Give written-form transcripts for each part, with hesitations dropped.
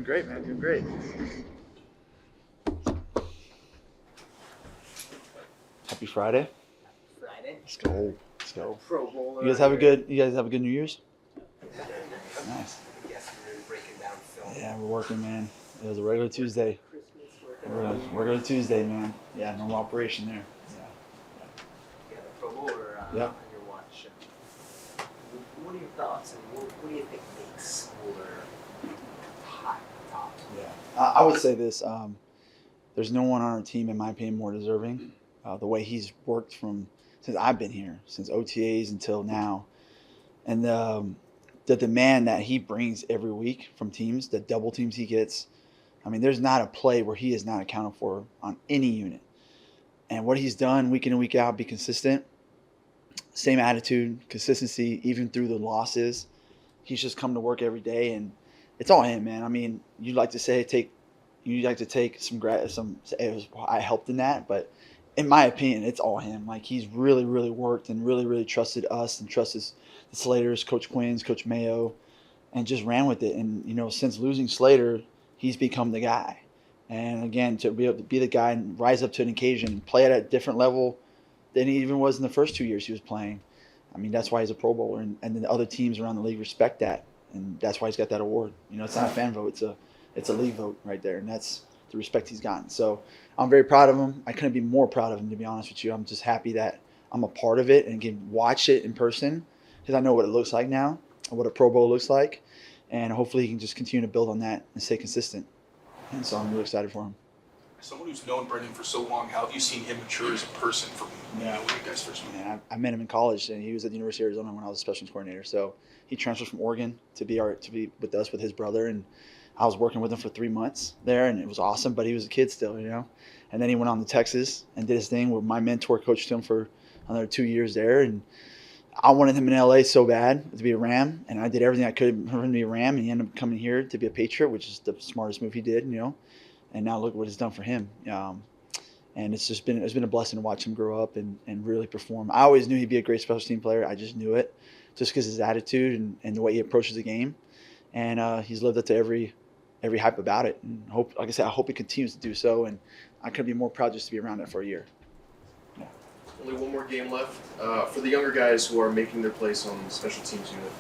Doing great, man. Doing great. Happy Friday. Friday. Let's go. Let's go. Pro Bowler. You guys have a good New Year's? Nice. Yes, we're breaking down film. Yeah, we're working, man. It was a regular Tuesday. Christmas working. Regular Tuesday, man. Yeah, normal operation there. Yeah, the Pro Bowler Yeah. on your watch. What are your thoughts, and what do you think makes Bowler hot top? Yeah. I would say this. There's no one on our team, in my opinion, more deserving. The way he's worked since I've been here, since OTAs until now, and the demand that he brings every week from teams, the double teams he gets. I mean, there's not a play where he is not accounted for on any unit. And what he's done week in and week out, be consistent, same attitude, consistency, even through the losses. He's just come to work every day, and it's all him, man. I mean, you'd like to take some. I helped in that, but in my opinion, it's all him. Like, he's really, really worked and really, really trusted us and trusted the Slaters, Coach Quinn's, Coach Mayo, and just ran with it. And since losing Slater, he's become the guy. And again, to be able to be the guy and rise up to an occasion and play at a different level than he even was in the first 2 years he was playing. I mean, that's why he's a Pro Bowler, and then the other teams around the league respect that, and that's why he's got that award. It's not a fan vote; it's a league vote right there, and that's the respect he's gotten. So I'm very proud of him. I couldn't be more proud of him, to be honest with you. I'm just happy that I'm a part of it and can watch it in person, because I know what it looks like now, and what a Pro Bowl looks like, and hopefully he can just continue to build on that and stay consistent. And so I'm really excited for him. As someone who's known Brendan for so long, how have you seen him mature as a person from when you guys first met? Man, I met him in college, and he was at the University of Arizona when I was a special teams coordinator. So he transferred from Oregon to be with us with his brother, and I was working with him for 3 months there, and it was awesome. But he was a kid still, And then he went on to Texas and did his thing, where my mentor coached him for another 2 years there, and I wanted him in LA so bad to be a Ram, and I did everything I could for him to be a Ram, and he ended up coming here to be a Patriot, which is the smartest move he did, And now look what it's done for him. And it's been a blessing to watch him grow up and really perform. I always knew he'd be a great special team player. I just knew it, just because his attitude and the way he approaches the game. And he's lived up to every hype about it. And like I said, I hope he continues to do so. And I couldn't be more proud just to be around it for a year. Yeah. Only one more game left. For the younger guys who are making their place on the special teams unit,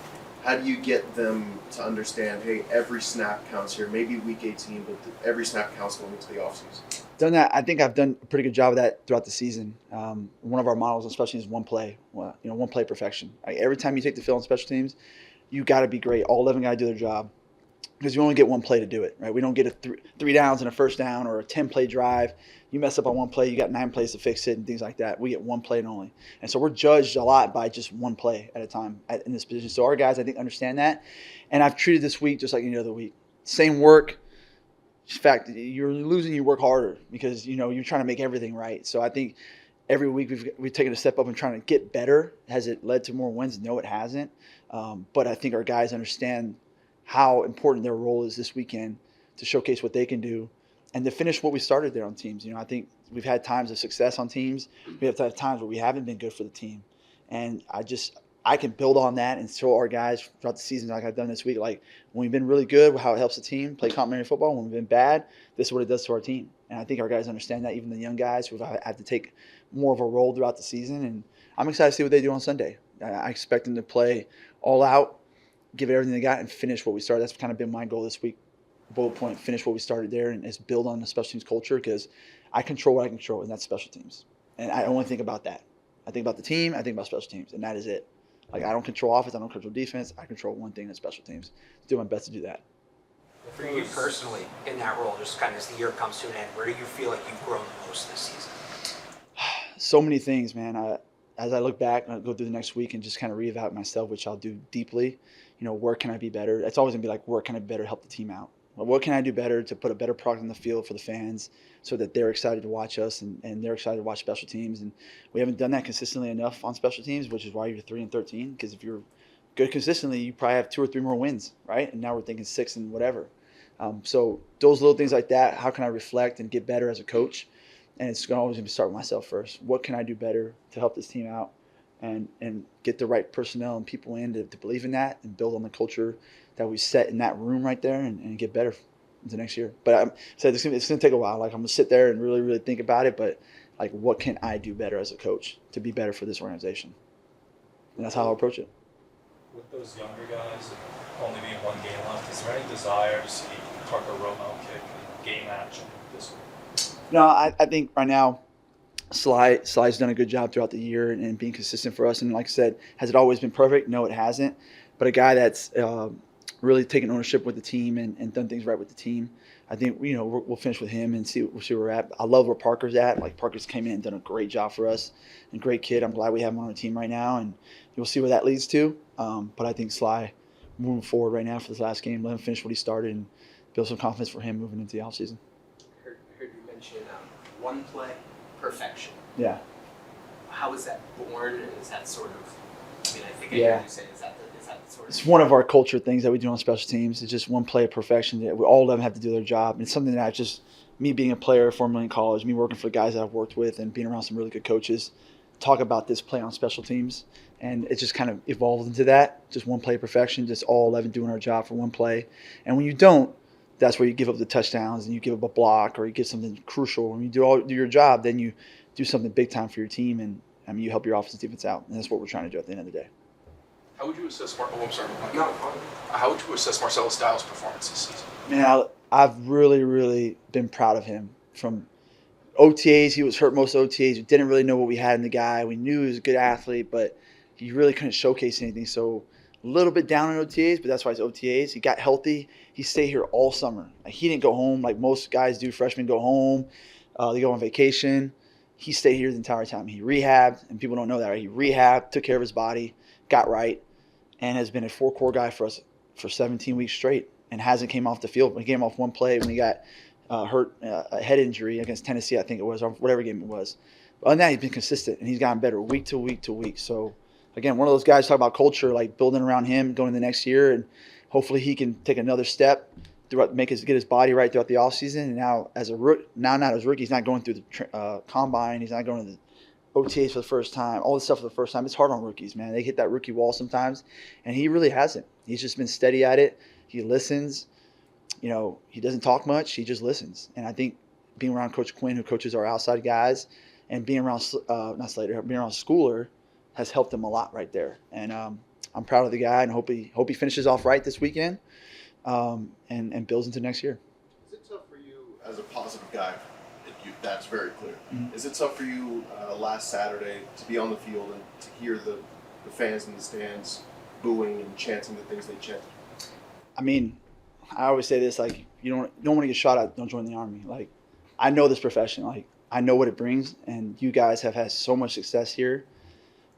how do you get them to understand, hey, every snap counts here? Maybe week 18, but every snap counts going into the offseason. Done that. I think I've done a pretty good job of that throughout the season. One of our models, especially, is one play. One play perfection. Every time you take the field on special teams, you got to be great. All 11 guys do their job, because you only get one play to do it, right? We don't get three downs and a first down or a 10-play drive. You mess up on one play, you got 9 plays to fix it and things like that. We get one play and only. And so we're judged a lot by just one play at a time in this position. So our guys, I think, understand that. And I've treated this week just like any other week. Same work. In fact, you're losing, you work harder, because, you're trying to make everything right. So I think every week we've taken a step up and trying to get better. Has it led to more wins? No, it hasn't. But I think our guys understand how important their role is this weekend to showcase what they can do and to finish what we started there on teams. I think we've had times of success on teams. We have had times where we haven't been good for the team. And I can build on that and show our guys throughout the season, like I've done this week, like when we've been really good, how it helps the team play complementary football. When we've been bad, this is what it does to our team. And I think our guys understand that, even the young guys who have had to take more of a role throughout the season. And I'm excited to see what they do on Sunday. I expect them to play all out, give it everything they got, and finish what we started. That's kind of been my goal this week. Bullet point, finish what we started there, and is build on the special teams culture, because I control what I control, and that's special teams. And I only think about that. I think about the team, I think about special teams, and that is it. Like, I don't control offense, I don't control defense. I control one thing, that's special teams. Do my best to do that. For you personally, in that role, just kind of as the year comes to an end, where do you feel like you've grown the most this season? So many things, man. As I look back, I go through the next week and just kind of reevaluate myself, which I'll do deeply. Where can I be better? It's always going to be like, where can I better help the team out? What can I do better to put a better product on the field for the fans, so that they're excited to watch us and they're excited to watch special teams? And we haven't done that consistently enough on special teams, which is why you're 3-13. Because if you're good consistently, you probably have 2 or 3 more wins, right? And now we're thinking 6 and whatever. So those little things like that, how can I reflect and get better as a coach? And it's always going to start with myself first. What can I do better to help this team out and get the right personnel and people in to believe in that and build on the culture that we set in that room right there and get better. into next year. But I said it's gonna take a while. Like I'm gonna sit there and really think about it. But like, what can I do better as a coach to be better for this organization? And that's how I'll approach it. With those younger guys, only being one game left, is there any desire to see Parker Romo kick a game action this week? No, I think right now Sly's done a good job throughout the year and being consistent for us. And like I said, has it always been perfect? No, it hasn't. But a guy that's really taken ownership with the team and done things right with the team. I think we'll finish with him and see where we're at. I love where Parker's at. Like Parker's came in and done a great job for us, and great kid. I'm glad we have him on our team right now, and you'll see where that leads to. But I think Sly moving forward right now for this last game, let him finish what he started and build some confidence for him moving into the offseason. I heard you mention one play perfection. Yeah. How is that born, and is that sort of? I mean, I think I Yeah. heard you say is that sort of? It's one of our culture things that we do on special teams. It's just one play of perfection. That all of them have to do their job. And it's something that me being a player formerly in college, me working for the guys that I've worked with and being around some really good coaches, talk about this play on special teams. And it just kind of evolved into that. Just one play of perfection, just all 11 doing our job for one play. And when you don't, that's where you give up the touchdowns and you give up a block or you get something crucial. When you do your job, then you do something big time for your team. And I mean, you help your offensive defense out. And that's what we're trying to do at the end of the day. How would you assess I'm sorry, Mike. No. How would you assess Marcel Styles' performance this season? Man, I've really been proud of him. From OTAs, he was hurt most OTAs. We didn't really know what we had in the guy. We knew he was a good athlete, but he really couldn't showcase anything. So a little bit down on OTAs, but that's why it's OTAs. He got healthy. He stayed here all summer. Like, he didn't go home like most guys do. Freshmen go home. They go on vacation. He stayed here the entire time. He rehabbed, and people don't know that, right? He rehabbed, took care of his body, got right, and has been a four-core guy for us for 17 weeks straight and hasn't came off the field. He came off one play when he got hurt, a head injury against Tennessee, I think it was, or whatever game it was. But other than that, he's been consistent, and he's gotten better week to week to week. So, again, one of those guys talk about culture, like building around him going into the next year, and hopefully he can take another step throughout, get his body right throughout the offseason. And now, not as a rookie, he's not going through the combine. He's not going to the OTAs for the first time, all this stuff for the first time. It's hard on rookies, man. They hit that rookie wall sometimes, and he really hasn't. He's just been steady at it. He listens. He doesn't talk much. He just listens. And I think being around Coach Quinn, who coaches our outside guys, and being around not Slater, being around Schooler has helped him a lot right there. And I'm proud of the guy, and hope he finishes off right this weekend, and builds into next year. Is it tough for you as a positive guy? That's very clear. Mm-hmm. Is it tough for you last Saturday to be on the field and to hear the fans in the stands booing and chanting the things they chant? I mean, I always say this, like, you don't want to get shot at, don't join the Army. Like, I know this profession. Like, I know what it brings, and you guys have had so much success here.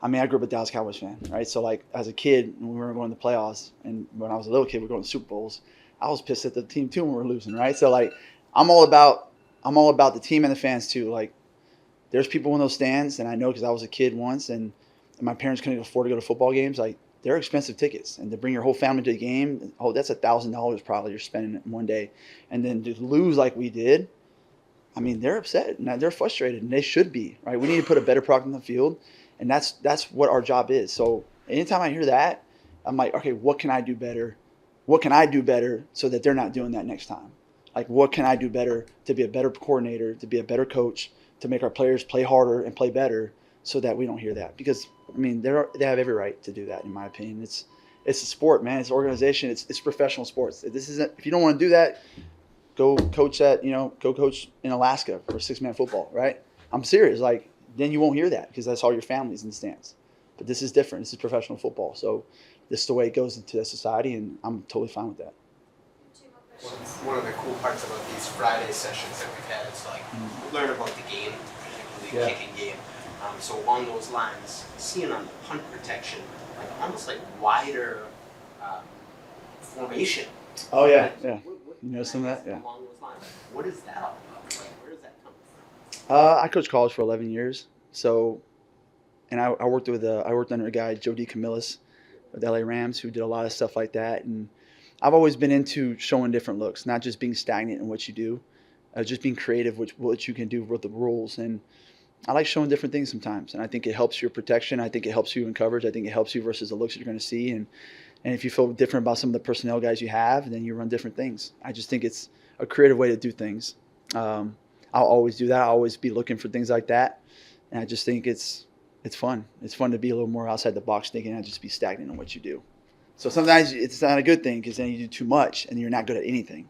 I mean, I grew up a Dallas Cowboys fan, right? So, like, as a kid, when we were going to the playoffs, and when I was a little kid, we were going to Super Bowls, I was pissed at the team, too, when we were losing, right? So, like, I'm all about the team and the fans, too. Like, there's people in those stands, and I know because I was a kid once, and my parents couldn't afford to go to football games. Like, they're expensive tickets, and to bring your whole family to the game, that's $1,000 probably you're spending in one day. And then to lose like we did, I mean, they're upset and they're frustrated, and they should be, right? We need to put a better product on the field, and that's what our job is. So anytime I hear that, I'm like, okay, what can I do better? What can I do better so that they're not doing that next time? Like, what can I do better to be a better coordinator, to be a better coach, to make our players play harder and play better, so that we don't hear that? Because I mean, they have every right to do that, in my opinion. It's a sport, man. It's an organization. It's professional sports. This isn't. If you don't want to do that, go coach in Alaska for 6-man football, right? I'm serious. Like, then you won't hear that because that's all your families in the stands. But this is different. This is professional football. So this is the way it goes into the society, and I'm totally fine with that. One of the cool parts about these Friday sessions that we've had is, like, learn about the game, particularly the kicking game. So along those lines, seeing on the punt protection, like almost like wider formation. Oh yeah, yeah. You know some of that, yeah. Along those lines, what is that all about? Like, where does that come from? I coached college for 11 years, so, and I worked under a guy, Joe DeCamillis, with the LA Rams, who did a lot of stuff like that. And I've always been into showing different looks, not just being stagnant in what you do, just being creative with what you can do with the rules. And I like showing different things sometimes, and I think it helps your protection. I think it helps you in coverage. I think it helps you versus the looks you're going to see. And And if you feel different about some of the personnel guys you have, then you run different things. I just think it's a creative way to do things. I'll always do that. I'll always be looking for things like that. And I just think it's fun. It's fun to be a little more outside the box thinking, not just be stagnant in what you do. So sometimes it's not a good thing because then you do too much and you're not good at anything,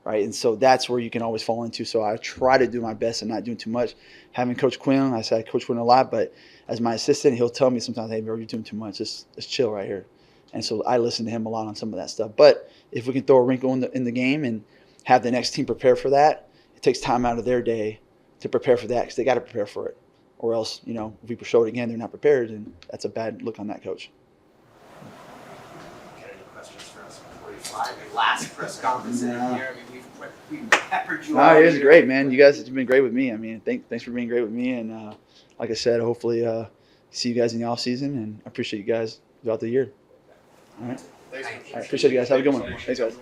right? And so that's where you can always fall into. So I try to do my best and not doing too much. Having Coach Quinn, I say I coach Quinn a lot, but as my assistant, he'll tell me sometimes, hey, bro, you're doing too much. Let's chill right here. And so I listen to him a lot on some of that stuff. But if we can throw a wrinkle in the game and have the next team prepare for that, it takes time out of their day to prepare for that because they got to prepare for it. Or else, if we show it again, they're not prepared, and that's a bad look on that coach. Any questions for us before we fly? The last press conference in here. I mean, we've peppered you all. No, it was great, man. You guys have been great with me. I mean, thanks for being great with me. And like I said, hopefully see you guys in the off season, and I appreciate you guys throughout the year. All right. Thanks. I appreciate you guys. Have a good one. Thanks, guys.